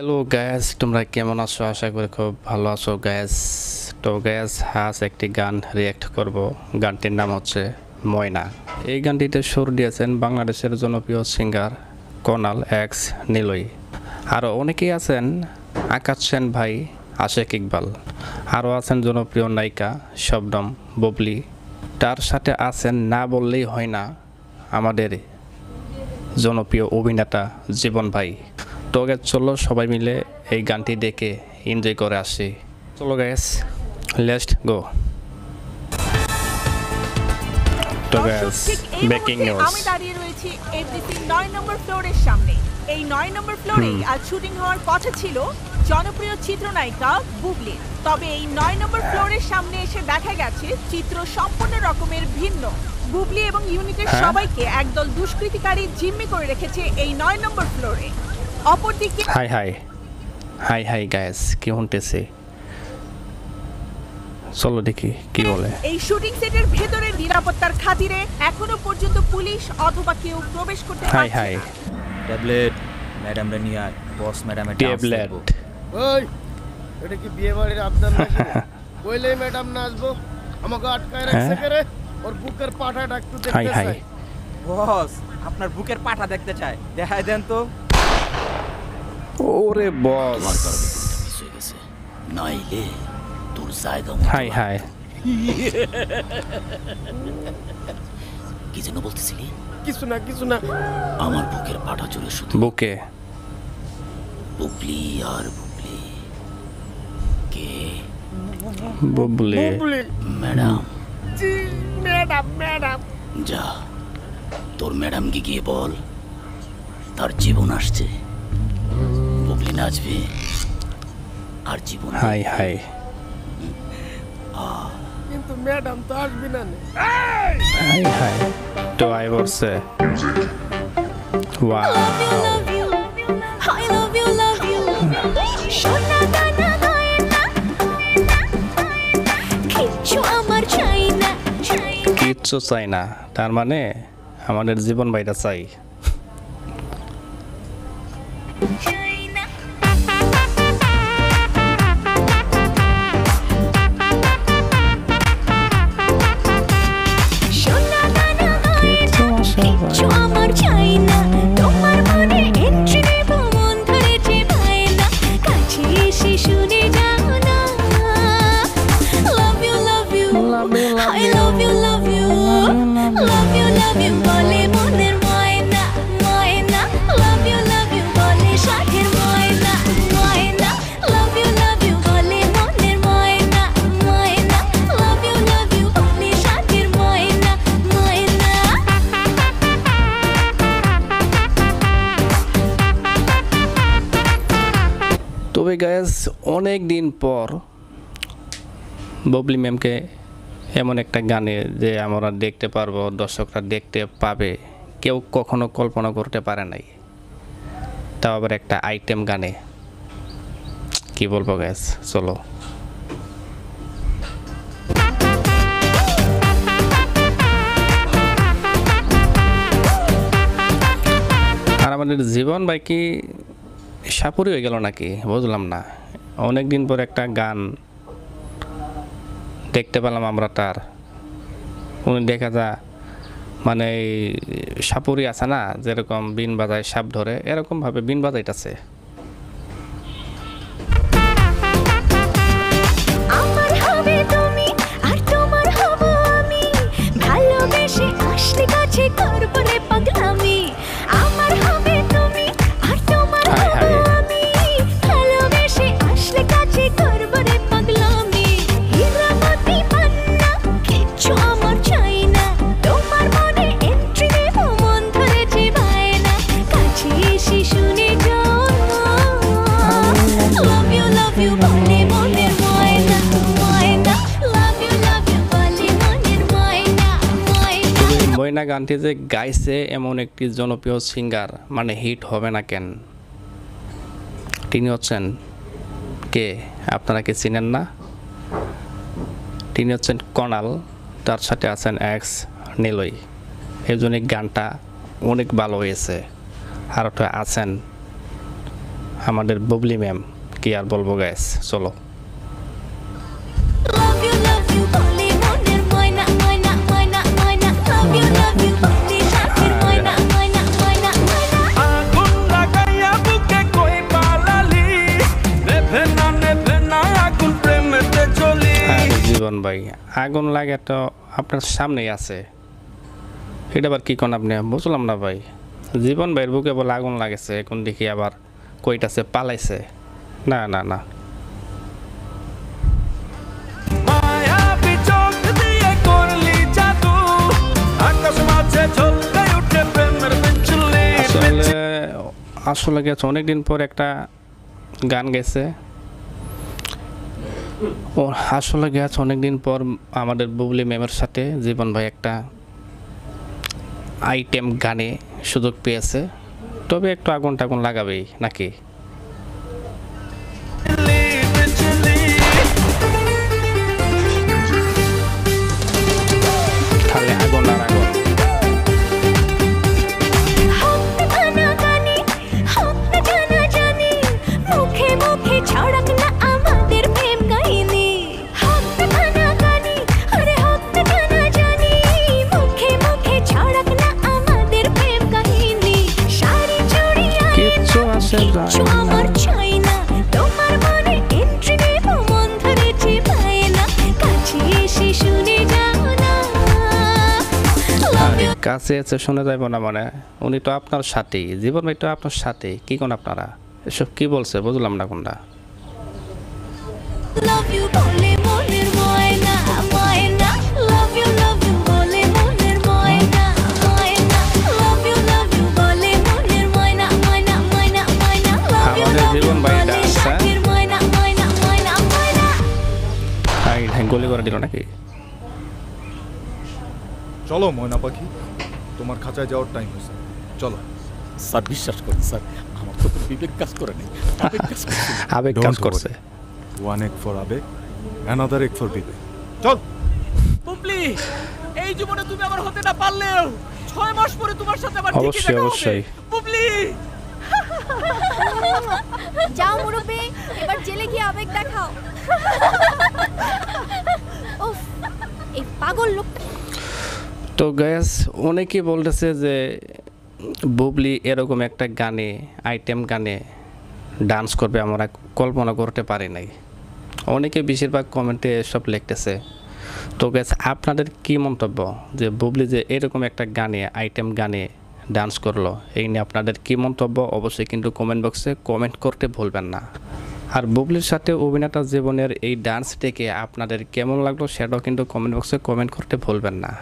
Hello gas, তোমরা কেমন আছো? আশা করি খুব ভালো আছো গ্যাস। তো গ্যাস, আজ একটি গান রিয়্যাক্ট করব। গানটির নাম হচ্ছে ময়না। এই গানটিতে সুর দিয়েছেন বাংলাদেশের জনপ্রিয় সিঙ্গার কনাল এক্স নিলয়। আরও অনেকেই আছেন, আকাশ সেন ভাই, আশেক ইকবাল। আরও আছেন জনপ্রিয় নায়িকা শবনম বুবলি। তার সাথে আছেন না বললেই হয় না আমাদের জনপ্রিয় অভিনেতা জীবন ভাই। তো গ্যাস, চলো সবাই মিলে এই গানটি দেখে এনজয় করে আসি। চলো গ্যাস, লেটস গো। তো গ্যাস, ব্রেকিং নিউজ। আমি দাঁড়িয়ে রয়েছি এফডিসি 9 নম্বর ফ্লোরের সামনে। এই 9 নম্বর ফ্লোরেই আজ শুটিং হওয়ার কথা ছিল জনপ্রিয় চিত্রনায়িকা বুবলি। তবে এই 9 নম্বর ফ্লোরের সামনে এসে দেখা গেছে চিত্র সম্পূর্ণ রকমের ভিন্ন। বুবলি এবং ইউনিটের সবাইকে একদল দুষ্কৃতিকারী জিম্মি করে রেখেছে এই 9 নম্বর ফ্লোরে। অপরদিকে high high high high gas, কি শুনতেছে? চলো দেখি কি বলে। এই শুটিং সেটের ভেতরে নিরাপত্তার খাতিরে এখনো পর্যন্ত পুলিশ অথবা কেউ প্রবেশ করতে হাই পারছে হাই না। ট্যাবলেট ম্যাডাম রে নিয়ে আয়, বস ম্যাডামের ট্যাবলেট। ওই এটা কি বিয়ে বাড়ির আবদার নাকি? কইলেই ম্যাডাম না আসবো, আমাকে আটকায় রাখছে করে ওর বুকের পাটা ডাকতে হাই দেখতে হাই চাই। বস আপনার বুকের পাটা দেখতে চায়, দেখাই দেন তো। ওরে বস, তোমার কারণে দিনটা মিস হয়ে গেছে, নাইলে তোর জায়গা হাই হাই। কি যেন বলতেছিলি? কিছু না আমার বুকের পাটা জুড়ে শুধু বুকে বুবলি আর বুবলি। কে? বুবলি। বুবলি। ম্যাডাম। জি ম্যাডাম। যা, তোর ম্যাডামকে গিয়ে বল তার জীবন আসছে, বুবলি নাচবে আর জীবন। হাই হাই কিন্তু ম্যাডাম তো আসবি না। High high. তো আই বলছে ওয়াও। কিচ্ছু চাই না, তার মানে আমাদের জীবন বাইটা চাই। আমার চাই না, তোমার মনে এন্ট্রি নেব, মন ধরেছে ভাইনা, কাছে এসে শুনে যাও না। Love you I love you বলে মনের ময়না লাভ ইউ বলে সাথের ময়না লাভ ইউ বলে মনের ময়না লাভ ইউ বলে সাথের ময়না। তবে গ্যাস, অনেক দিন পর ববলি ম্যামকে এমন একটা গানে যে আমরা দেখতে পারবো, দর্শকরা দেখতে পাবে, কেউ কখনো কল্পনা করতে পারে নাই। তাও আবার একটা আইটেম গানে। কি বলবো গ্যাস, চলো। আর আমাদের জীবন ভাই কি সাপুরি হয়ে গেল নাকি, বুঝলাম না। অনেক দিন পর একটা গান দেখতে পেলাম আমরা তার। উনি দেখা যা মানে এই সাপুরি আছে না, যেরকম বিন বাজায় সাপ ধরে, এরকম ভাবে বিন বাজাইতেছে। আমার হবে তুমি আর তোমার হব আমি, ভালোবেসে আসলে কাছে করব রে পাগলামি। আমার হবে তুমি আর তোমার হাই হব হাই। আমি, ভালোবেসে আসলে কাছে করব রে পাগলামি। হীরামতি পান্না কিচ্ছু আমার চাই না, তোমার মনে এন্ট্রি নেব, মন ধরেছে ভাইনা, কাছে এসে শুনে যাও না। লাভ ইউ বলে মনের ময়না লাভ ইউ বলে মনের ময়না। ময়না গানটি যে গাইছে এমন একটি জনপ্রিয় সিঙ্গার, মানে হিট হবে না কেন? তিনি হচ্ছেন কে? আপনারা কি চিনেন না? তিনি হচ্ছেন কনাল, তার সাথে আছেন এক্স নিলয়। এই জন্য গানটা অনেক ভালো হয়েছে। আর আছেন আমাদের বুবলি ম্যাম, কি আর বলবো গ্যাস, চলো। love you বলে মনের ময়না ময়না ময়না ময়না love you বলে সাথের ময়না ময়না ময়না ময়না আগুন লাগাইয়া বুকে কই পালালি নেভে না আগুন প্রেমেতে চলি আর জীবন ভাই, আগুন লাগে তো আপনার সামনেই আছে, এটা আবার কি কোন আপনি, বুঝলাম না ভাই। জীবন ভাইয়ের বুকে বলে আগুন লাগেছে, এখন দেখি আবার কইটাছে পালাইছে। না না না, মায়াবী চোখ দিয়ে করলি জাদু আকাশ মাঝে ঝলকে উঠে প্রেমের বিজলি আসলে গেছে অনেকদিন পর একটা গান গেছে। ও আসলে গেছে অনেকদিন পর আমাদের বুবলি ম্যামের সাথে জীবন ভাই একটা আইটেম গানে সুযোগ পেয়েছে, তবে একটু আগুন টাগুন লাগাবেই নাকি। খালি আগুন আর আগুন। মুখে মুখে ছড়াক না আমাদের প্রেম কাহিনী হাত খানা গানি আরে হাত খানা জানি মুখে মুখে ছড়াক না আমাদের প্রেম কাহিনী শাড়ি চুড়ি কিচ্ছু আসে কিচ্ছু যায় না। আমার চাই না তোমার মনে এন্ট্রি নেব মন ধরেছে পায় না কাছে এসে শুনে যাও না আরে কাছে আছে শুনে যাইব না মানে, উনি তো আপনার সাথেই, জীবন ভাই তো আপনার সাথে, কি কোন আপনারা এসব কি বলছে বুঝলাম না কোনটা। Love you বলে মনের ময়না ময়না love you বলে মনের ময়না ময়না love you বলে মনের ময়না ময়না ময়না ময়না love you আমাদের জীবন ভাই বলে ডান্স, হ্যাঁ? সাথের ময়না ময়না ময়না ময়না গলি করে দিল নাকি? চলো ময়না পাখি, তোমার খাঁচায় যাওয়ার টাইম হয়েছে, চলো। স্যার বিশ্বাস করুন স্যার, আমার তো কোনো বিবেক কাজ করে নেই, আবেগ কাজ করছে। আবেগ কাজ করছে। ওয়ান এগ ফর আবেগ, অ্যানাদার এগ ফর বিবেক। চল। বুবলি, এই জীবনে তুমি আমার হতে না পারলেও 6 মাস পরে তোমার সাথে আবার ঠিকই অবশ্যই, দেখা হবে অবশ্যই। বুবলি। যাও মুরব্বি এবার জেলে গিয়ে আবেগ দেখাও উফ এই পাগল লোকটা তো গ্যাস অনেকেই বলতেছে যে বুবলি এরকম একটা গানে, আইটেম গানে ডান্স করবে আমরা কল্পনা করতে পারি নাই। অনেকে বেশিরভাগ কমেন্টে এসব লিখতেছে। তো গ্যাস আপনাদের কি মন্তব্য যে বুবলি যে এরকম একটা গানে, আইটেম গানে ডান্স করলো, এই নিয়ে আপনাদের কি মন্তব্য অবশ্যই কিন্তু কমেন্ট বক্সে কমেন্ট করতে ভুলবেন না। আর বুবলির সাথে অভিনেতা জীবনের এই ডান্স থেকে আপনাদের কেমন লাগলো সেটাও কিন্তু কমেন্ট বক্সে কমেন্ট করতে ভুলবেন না।